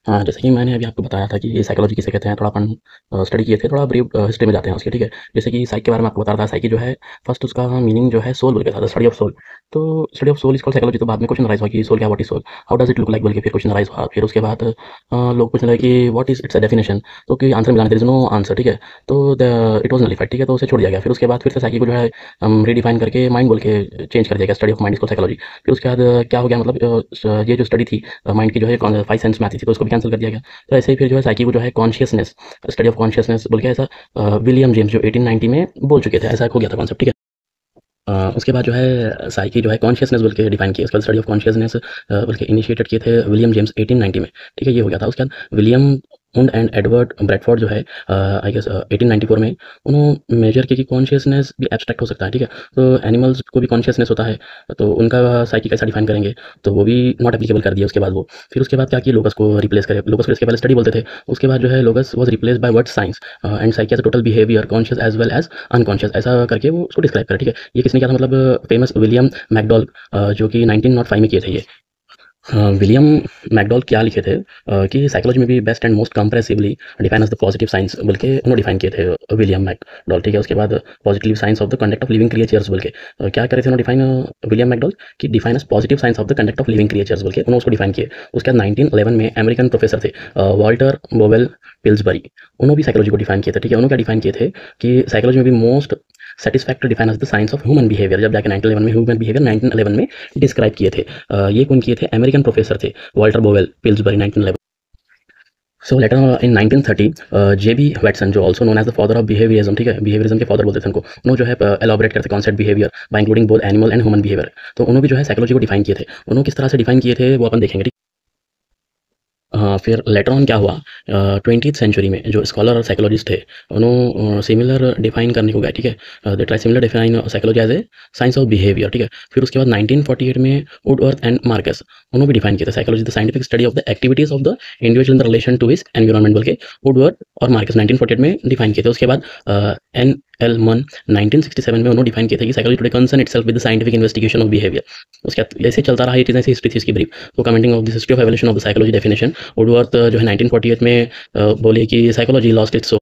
हाँ, जैसे कि मैंने अभी आपको बताया था कि साइकोलॉजी किसे कहते हैं, थोड़ा अपन स्टडी किए थे, थोड़ा ब्रीफ हिस्ट्री में जाते हैं उसके, ठीक है? जैसे कि साइक के बारे में आपको बता रहा था, साइकी जो है, फर्स्ट उसका मीनिंग जो है सोल बोल के था, द स्टडी ऑफ सोल। तो study of soul is called psychology. तो बाद में क्वेश्चन अराइज़ हुआ कि सोल क्या, what is soul? How does it look like बोल के फिर क्वेश्चन अराइज़ हुआ। फिर उसके बाद लोग पूछने लगे कि व्हाट इज़ इट्स डेफिनिशन? तो कि आंसर मिला, देयर इज़ नो आंसर, ठीक है? तो द इट वाज़ नलिफाइड, ठीक है? तो उसे छोड़ दिया गया। फिर उसके बाद फिर से साइकी को जो है रीडिफाइन करके माइंड बोल के चेंज कर दिया गया, study of mind is called psychology. फिर उसके बाद क्या हो गया, मतलब ये जो स्टडी थी माइंड की जो है 5 सेंस में आती थी, तो उसको भी कैंसिल कर दिया गया। तो ऐसे ही फिर जो है साइकी को जो है कॉन्शियसनेस, स्टडी ऑफ कॉन्शियसनेस बोल के ऐसा विलियम जेम्स जो 1890 में बोल चुके थे, ऐसा हो गया था कॉन्सेप्ट, ठीक है? उसके बाद जो है साइकी जो है कॉन्शियसनेस बोल के डिफाइन किया, उसके बाद स्टडी ऑफ कॉन्शियसनेस बोल के इनिशिएटेड किए थे विलियम जेम्स 1890 में, ठीक है? ये हो गया था। उसके बाद William Hund and Edward Bradford जो है आई गेस 1894 में उन्होंने मेजर किया कि कॉन्शियसनेस भी एब्स्ट्रैक्ट हो सकता है, ठीक है? तो एनिमल्स को भी कॉन्शियसनेस होता है, तो उनका साइकी कैसा डिफाइन करेंगे? तो वो भी नॉट एप्लीकेबल कर दिया उसके बाद वो। फिर उसके बाद क्या किया, लोगस को रिप्लेस करे। लोगस को इसके पहले स्टडी बोलते थे, उसके बाद जो है logos was replace by word science and psyche as a total behaviour conscious as well as unconscious, ऐसा करके वो उसको डिस्क्राइब करा, ठीक है? ये किसने किया था, मतलब फेमस विलियम मैकडॉल जो कि 1905 में किए थे ये। हाँ, विलियम मैकडॉल क्या लिखे थे कि साइकोलॉजी में भी best and most comprehensively define as the positive science बोल के उन्होंने डिफाइन किए थे विलियम मैकडॉल, ठीक है? उसके बाद positive science of the conduct of living creatures बोल के क्या करे थे उन्होंने डिफाइन, विलियम मैकडॉल कि define as positive science of the conduct of living creatures बोल के उन्होंने उसको डिफाइन किए। उसके बाद 1911 में अमेरिकन प्रोफेसर थे वॉल्टर बोवेल पिल्सबरी, उन्होंने भी साइकोलॉजी को डिफाइन किए थे, ठीक है? उन्होंने क्या डिफाइन किए थे कि साइकोलॉजी में भी most satisfactory define as the science of human behaviour, जब जाके 1911 में ह्यूमन बिहेवियर 1911 में डिस्क्राइब किए थे। ये कौन किए थे? अमेरिकन प्रोफेसर थे Walter Bowers Pillsbury 1911। So later in 1930 J B. Watson जो also known as the father of behaviourism, ठीक है? बिहेवियरिज्म के फादर बोलते थे उनको। उन्होंने जो है एलॉबरेट करते concept behaviour bye including both animal and human behaviour. तो उन्होंने भी जो है साइकोलॉजी को डिफाइन किए थे। उन्होंने किस तरह से डिफाइन किए थे वो अपन देखेंगे, ठीक? हाँ, फिर लेटर ऑन क्या हुआ, 20th सेंचुरी में जो स्कॉलर और साइकोलॉजिस्ट थे उन्होंने सिमिलर डिफाइन करने को गए, ठीक है? They try similar define psychology as a science of behaviour, ठीक है? फिर उसके बाद 1948 में वुडवर्थ एंड मार्कस उन्होंने भी डिफाइन किया था psychology the scientific study of the activities of the individual in the relation to his environment बोल के वुडवर्थ और मार्कस 1948 में डिफाइन किए थे। उसके बाद एन एल मन 1967 में उन्होंने डिफाइन किया था कि psychology today concern itself with the scientific investigation of behaviour. उसके बाद ऐसे चलता रहा, ये चीज़ ऐसी हिस्ट्री थी इसकी ब्रीफ। तो commenting of the history of evolution of the psychology definition, Woodworth जो है 1948 में बोले कि साइकोलॉजी लॉस्ट इट्स